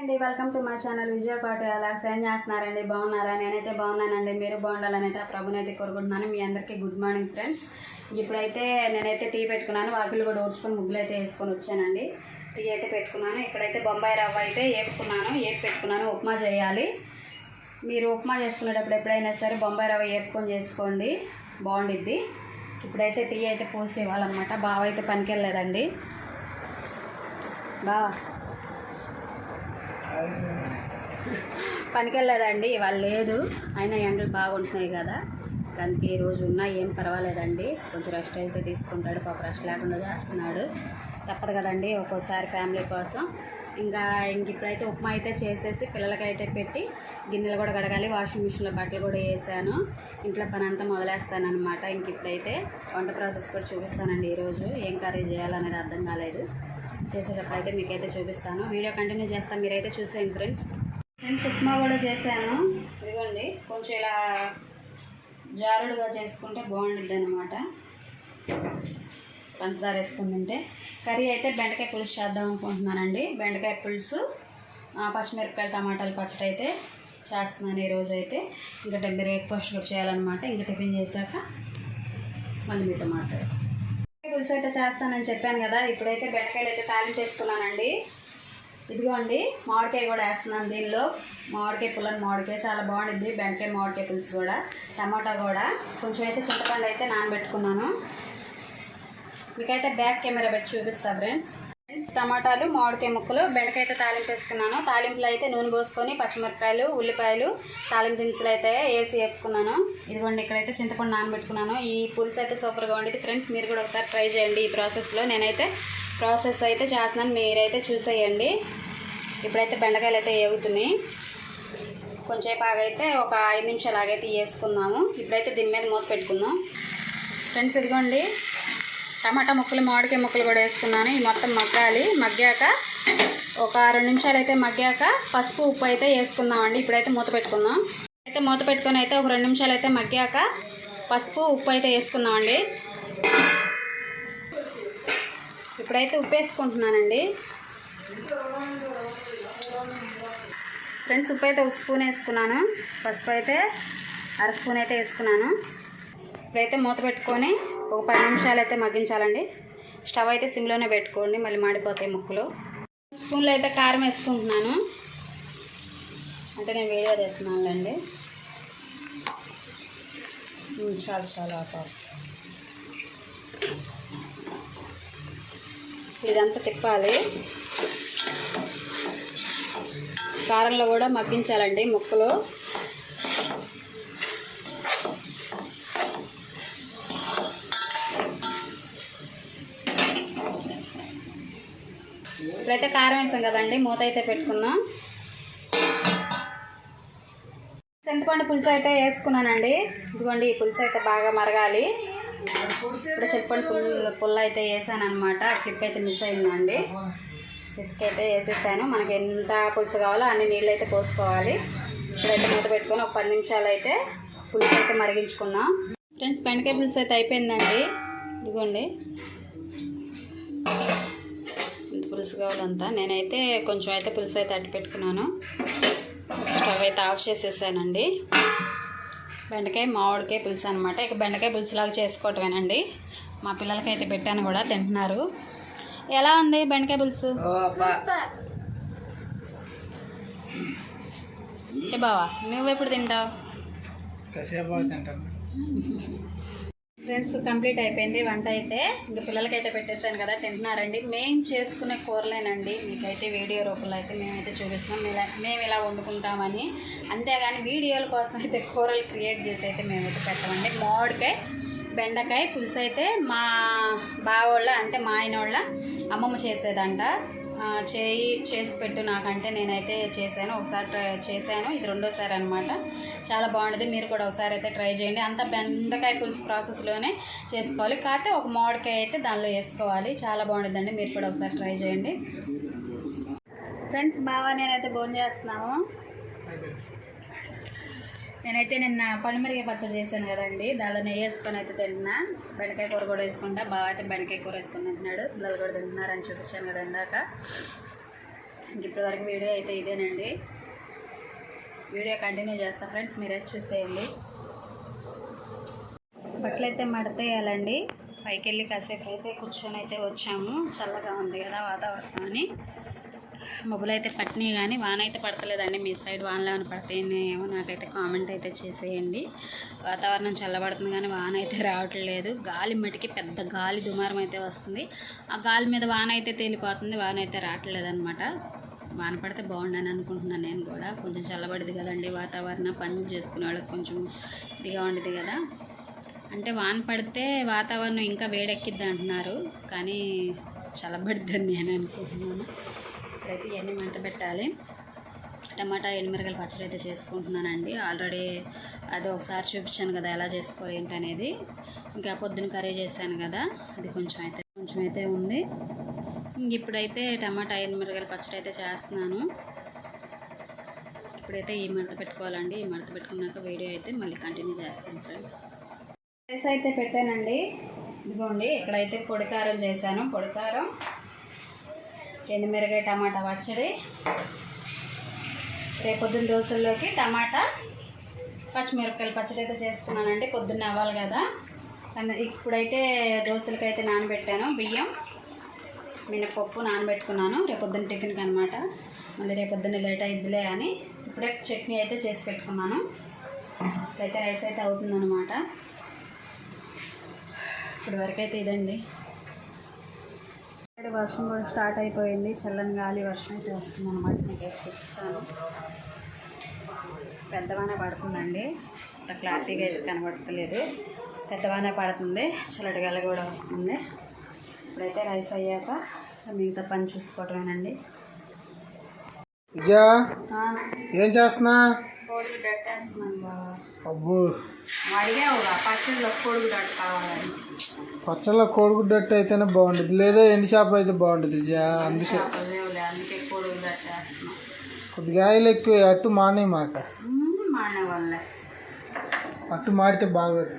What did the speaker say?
అండి welcome to my channel విజయ కోట అలాగే ఏం చేస్తున్నారండి బాగున్నారా నేనైతే బాగున్నానండి మీరు బాగుండాలని అయితే ప్రభుని అయితే కోరుకుంటున్నాను మీ అందరికీ గుడ్ మార్నింగ్ ఫ్రెండ్స్ ఇప్పుడైతే నేనైతే టీ పెట్టుకున్నాను వాకిలు కూడా ఊడ్చుకొని ముగ్గులు అయితే వేసుకొని వచ్చానండి టీ అయితే పెట్టుకున్నాను ఇక్కడైతే బొంబాయి రవ్వ అయితే పెట్టుకున్నాను ఉప్మా చేయాలి మీరు ఉప్మా చేసుకునేటప్పుడు ఎప్పుడైనా సరే బొంబాయి రవ్వ వేపుకొని చేసుకోండి బాగుండిద్ది ఇప్పుడైతే టీ అయితే పోసి ఇవ్వాలన్నమాట బావ అయితే పనికి వెళ్ళలేదండి బావ పనికి వెళ్ళలేదండి ఇవాళ లేదు అయినా ఎండలు బాగుంటున్నాయి కదా అందుకే ఈరోజు ఉన్నా ఏం పర్వాలేదండి కొంచెం రెస్ట్ అయితే తీసుకుంటాడు పాప రెస్ట్ లేకుండా చేస్తున్నాడు తప్పదు కదండి ఒక్కోసారి ఫ్యామిలీ కోసం ఇంక ఇప్పుడైతే ఉప్మా అయితే చేసేసి పిల్లలకైతే పెట్టి గిన్నెలు కూడా కడగాలి వాషింగ్ మిషన్లో బట్టలు కూడా వేసాను ఇంట్లో పని అంతా మొదలేస్తాను అనమాట ఇప్పుడైతే వంట ప్రాసెస్ కూడా చూపిస్తానండి ఈరోజు ఏం కర్రీ చేయాలనేది అర్థం కాలేదు చేసేటప్పుడు అయితే మీకైతే చూపిస్తాను వీడియో కంటిన్యూ చేస్తాను మీరైతే చూసేయండి ఫ్రెండ్స్ ఉప్మా కూడా చేశాను ఇదిగోండి కొంచెం ఇలా జారుడుగా చేసుకుంటే బాగుంటుంది అనమాట పంచదార వేసుకుని తింటే కర్రీ అయితే బెండకాయ పులుసు చేద్దాం అనుకుంటున్నానండి బెండకాయ పులుసు పచ్చిమిరపకాయలు టమాటాలు పచ్చడి అయితే చేస్తున్నాను ఈరోజు అయితే ఇంకా బ్రేక్ఫాస్ట్ కూడా చేయాలన్నమాట ఇంకా టిఫిన్ చేశాక మళ్ళీ మీతో మాట్లాడు పులుసు అయితే చేస్తానని చెప్పాను కదా ఇప్పుడైతే బెండకాయలు అయితే తాలింపు వేసుకున్నానండి ఇదిగోండి మామిడికాయ కూడా వేస్తున్నాను దీనిలో మామిడికాయ చాలా బాగుంటుంది బెండకాయ మామిడికాయ పులుసు కూడా టమాటా కూడా కొంచెం అయితే చింతపండు అయితే నానబెట్టుకున్నాను మీకైతే బ్యాక్ కెమెరా పెట్టి చూపిస్తాను ఫ్రెండ్స్ టమాటాలు మామిడికాయ ముక్కలు బెండకాయ అయితే తాలింపు వేసుకున్నాను తాలింపులో అయితే నూనె పోసుకొని పచ్చిమిరపకాయలు ఉల్లిపాయలు తాలింపు దినుసులు అయితే వేసి వేపుకున్నాను ఇదిగోండి ఇక్కడైతే చింతపండు నానబెట్టుకున్నాను ఈ పులుసు అయితే సూపర్గా ఉండేది ఫ్రెండ్స్ మీరు కూడా ఒకసారి ట్రై చేయండి ఈ ప్రాసెస్లో నేనైతే ప్రాసెస్ అయితే చేస్తున్నాను మీరైతే చూసేయండి ఇప్పుడైతే బెండకాయలు అయితే వేగుతున్నాయి కొంచెంసేపు ఆగైతే ఒక 5 నిమిషాలు ఆగైతే వేసుకుందాము ఇప్పుడైతే దీని మీద మూత పెట్టుకుందాం ఫ్రెండ్స్ ఇదిగోండి టమాటా ముక్కలు మామిడికాయ ముక్కలు కూడా వేసుకున్నాను ఈ మొత్తం మగ్గాక ఒక 2 నిమిషాలు అయితే మగ్గాక పసుపు ఉప్పు అయితే వేసుకుందామండి ఇప్పుడైతే మూత పెట్టుకుందాం అయితే మూత పెట్టుకొని అయితే ఒక 2 నిమిషాలు అయితే మగ్గాక పసుపు ఉప్పు అయితే వేసుకుందామండి ఇప్పుడైతే ఉప్పు వేసుకుంటున్నానండి ఫ్రెండ్స్ ఉప్పు అయితే 1 స్పూన్ వేసుకున్నాను పసుపు అయితే 1/2 స్పూన్ అయితే వేసుకున్నాను ఇప్పుడైతే మూత పెట్టుకొని ఒక 10 నిమిషాలు అయితే మగ్గించాలండి స్టవ్ అయితే సిమ్లోనే పెట్టుకోండి మళ్ళీ మాడిపోతాయి ముక్కలు స్పూన్లో అయితే కారం వేసుకుంటున్నాను అంటే నేను వీడియో తీస్తున్నానులేండి చాలా ఇదంతా తిప్పాలి కారంలో కూడా మగ్గించాలండి ముక్కలు ఇప్పుడైతే కారం వేసాం కదండి మూత అయితే పెట్టుకుందాం చింతపండు పులుసు అయితే వేసుకున్నానండి ఇదిగోండి ఈ పులుసు అయితే బాగా మరగాలి ఇప్పుడు చింతపండు పుల్ల అయితే వేసాను అనమాట క్లిప్ అయితే మిస్ అయిందండి ఇసుక అయితే వేసేసాను మనకి ఎంత పులుసు కావాలో అన్ని నీళ్ళు అయితే పోసుకోవాలి ఇప్పుడైతే మూత పెట్టుకొని ఒక 10 నిమిషాలు అయితే పులుసు అయితే మరిగించుకుందాం ఫ్రెండ్స్ బెండకాయ పులుసు అయితే అయిపోయిందండి ఇదిగోండి ఇంత పులుసు కావాలంతా నేనైతే కొంచెం అయితే పులుసు అయితే అడ్డు పెట్టుకున్నాను స్టవ్ అయితే ఆఫ్ చేసేసానండి బెండకాయ మామిడికాయ పులుసు అనమాట ఇక బెండకాయ పులుసులాగా చేసుకోవటమేనండి మా పిల్లలకైతే పెట్టాను కూడా తింటున్నారు ఎలా ఉంది బెండకాయ పులుసు ఏ బావా నువ్వు ఎప్పుడు తింటావు ఫ్రెండ్స్ కంప్లీట్ అయిపోయింది వంట అయితే ఇంకా పిల్లలకైతే పెట్టేశాను కదా తింటున్నారండి మేము చేసుకునే కూరలేనండి మీకైతే వీడియో రూపంలో అయితే మేమైతే చూపిస్తున్నాం మేము ఇలా వండుకుంటామని అంతేగాని వీడియోల కోసం అయితే కూరలు క్రియేట్ చేసి అయితే మేమైతే పెట్టమండి మామిడికాయ బెండకాయ పులుసు అయితే మా బావోళ్ళ అంటే మా ఆయన వాళ్ళ అమ్మమ్మ చేసేదంట చేసి పెట్టు నాకంటే నేనైతే చేశాను ఒకసారి ట్రై చేశాను ఇది రెండోసారి అనమాట చాలా బాగుంటుంది మీరు కూడా ఒకసారి అయితే ట్రై చేయండి అంత బెండకాయ పులుసు ప్రాసెస్లోనే చేసుకోవాలి కాకపోతే ఒక మామిడికాయ అయితే దానిలో వేసుకోవాలి చాలా బాగుంటుందండి మీరు కూడా ఒకసారి ట్రై చేయండి ఫ్రెండ్స్ బావా నేనైతే భోజనం చేస్తున్నాము నేనైతే నిన్న పనిమిరకాయ పచ్చడి చేశాను కదండి దానిలో నెయ్యి వేసుకొని అయితే తింటున్నా బెండకాయ కూర కూడా వేసుకుంటా బాగా అయితే బెండకాయ కూర వేసుకొని తింటున్నాడు పిల్లలు కూడా తింటున్నారని చూపించాను కదా ఇందాక ఇంక ఇప్పటి వరకు వీడియో అయితే ఇదేనండి. వీడియో కంటిన్యూ చేస్తా ఫ్రెండ్స్, మీరే చూసేయండి. బట్టలు అయితే మడతేయాలండి. పైకి వెళ్ళి కాసేపు అయితే కూర్చొని అయితే వచ్చాము. చల్లగా ఉంది కదా వాతావరణం అని. మబ్బులు అయితే పట్టినాయి కానీ వాన అయితే పడతలేదండి. మీ సైడ్ వానలు ఏమైనా పడతాయేమో నాకైతే కామెంట్ అయితే చేసేయండి. వాతావరణం చల్లబడుతుంది కానీ వాన అయితే రావట్లేదు. గాలి మట్టికి పెద్ద గాలి దుమారం అయితే వస్తుంది. ఆ గాలి మీద వాన అయితే తేలిపోతుంది. వాన అయితే రావట్లేదు అనమాట. వాన పడితే బాగుండని అనుకుంటున్నాను నేను కూడా. కొంచెం చల్లబడింది కదండి వాతావరణం, పనులు చేసుకునే వాళ్ళకి కొంచెం ఇదిగా ఉండేది కదా. అంటే వాన పడితే వాతావరణం ఇంకా వేడెక్కిద్ది అంటున్నారు, కానీ చల్లబడిద్దని నేను అనుకుంటున్నాను. ఇప్పుడైతే ఇవన్నీ మంట పెట్టాలి. టమాటా ఎండుమిరగాయల పచ్చడి అయితే చేసుకుంటున్నానండి. ఆల్రెడీ అది ఒకసారి చూపించాను కదా ఎలా చేసుకోవాలి ఏంటి అనేది. ఇంకా పొద్దున కర్రీ చేశాను కదా, అది కొంచెం అయితే ఉంది. ఇప్పుడైతే టమాటా ఎండుమిరగాయల పచ్చడి అయితే చేస్తున్నాను. ఇప్పుడైతే ఈ మడత పెట్టుకోవాలండి. ఈ మడత పెట్టుకున్నాక వీడియో అయితే మళ్ళీ కంటిన్యూ చేస్తాను ఫ్రెండ్స్. రైస్ అయితే పెట్టానండి. ఇదిగోండి, ఇక్కడైతే పొడికారం చేశాను. పొడికారం, ఎండుమిరగాయ టమాటా పచ్చడి. రేపొద్దున దోశల్లోకి టమాటా పచ్చిమిరపకాయల పచ్చడి అయితే చేసుకున్నానండి. పొద్దున్న అవ్వాలి కదా. ఇప్పుడైతే దోశలకైతే నానబెట్టాను. బియ్యం, మినపప్పు నానబెట్టుకున్నాను రేపొద్దున టిఫిన్కి అనమాట. మళ్ళీ రేపొద్దున్న లేట్ అయిద్దిలే అని ఇప్పుడే చట్నీ అయితే చేసి పెట్టుకున్నాను. ఇప్పుడైతే రైస్ అయితే అవుతుందన్నమాట. ఇప్పుడు వరకు అయితే ఇదండి. వర్షం కూడా స్టార్ట్ అయిపోయింది. చల్లని గాలి వర్షం అయితే వస్తుంది అనమాట. మీకు చూపిస్తాను. పెద్దవానే పడుతుందండి, అంత క్లారిటీగా అయితే కనబడతలేదు. పెద్దవానే పడుతుంది, చల్లటి గాలి కూడా వస్తుంది. ఇప్పుడైతే రైస్ అయ్యాక మిగతా పని చూసుకోవటమేనండి. ఏం చేస్తున్నా? కోడిగుడ్డు అట్టేస్తున్నాను బాబా. అబ్బో, అడిగావుగా పచ్చడిలో కోడిగుడ్డు అట్టు కావాలని. పచ్చళ్ళలో కోడిగుడ్డు అట్టు అయితేనే బాగుంటుంది, లేదా ఎండి చేప అయితే బాగుంటుంది. అందుకే కోడిగుడ్డు అట్టేస్తున్నాం. కొద్దిగా ఆయిల్ ఎక్కువ అట్టు మానే మాట మానే వాళ్ళే అట్టు మాడితే బాగోదు.